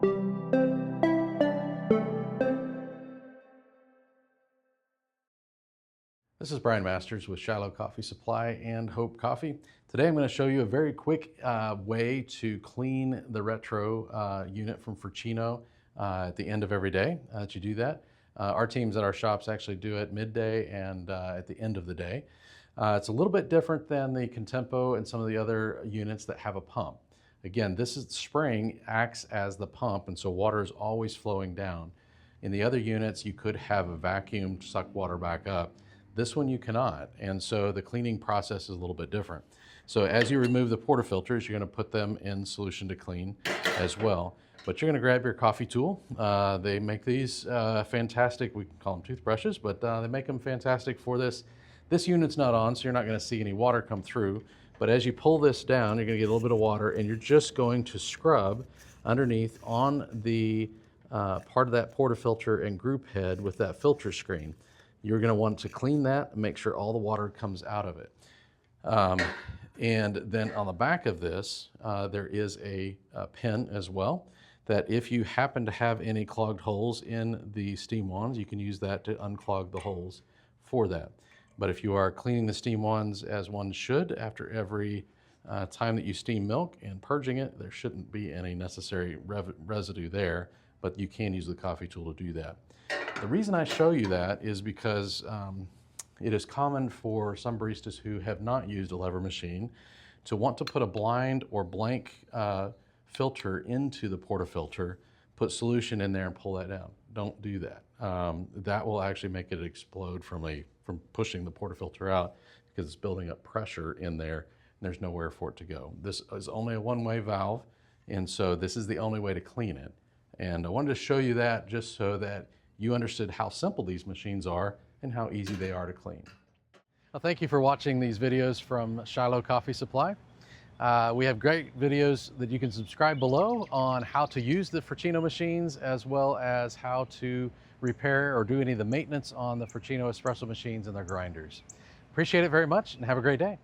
This is Brian Masters with Shiloh Coffee Supply and Hope Coffee. Today I'm going to show you a very quick way to clean the Retro unit from Fracino at the end of every day that you do that. Our teams at our shops actually do it midday and at the end of the day. It's a little bit different than the Contempo and some of the other units that have a pump. Again, this spring acts as the pump, and so water is always flowing down. In the other units, you could have a vacuum suck water back up. This one you cannot, and so the cleaning process is a little bit different. So as you remove the portafilters, you're going to put them in solution to clean as well. But you're going to grab your coffee tool. They make these fantastic, we call them toothbrushes, but they make them fantastic for this. This unit's not on, so you're not going to see any water come through. But as you pull this down, you're going to get a little bit of water, and you're just going to scrub underneath on the part of that portafilter and group head with that filter screen. You're going to want to clean that and make sure all the water comes out of it. And then on the back of this, there is a pin as well, that if you happen to have any clogged holes in the steam wands, you can use that to unclog the holes for that. But if you are cleaning the steam wands as one should after every time that you steam milk and purging it, there shouldn't be any necessary residue there, but you can use the coffee tool to do that. The reason I show you that is because it is common for some baristas who have not used a lever machine to want to put a blind or blank filter into the portafilter, put solution in there and pull that down. Don't do that. That will actually make it explode from pushing the portafilter out because it's building up pressure in there and there's nowhere for it to go. This is only a one-way valve, and so this is the only way to clean it. And I wanted to show you that just so that you understood how simple these machines are and how easy they are to clean. Well, thank you for watching these videos from Shiloh Coffee Supply. We have great videos that you can subscribe below on how to use the Fracino machines, as well as how to repair or do any of the maintenance on the Fracino espresso machines and their grinders. Appreciate it very much and have a great day.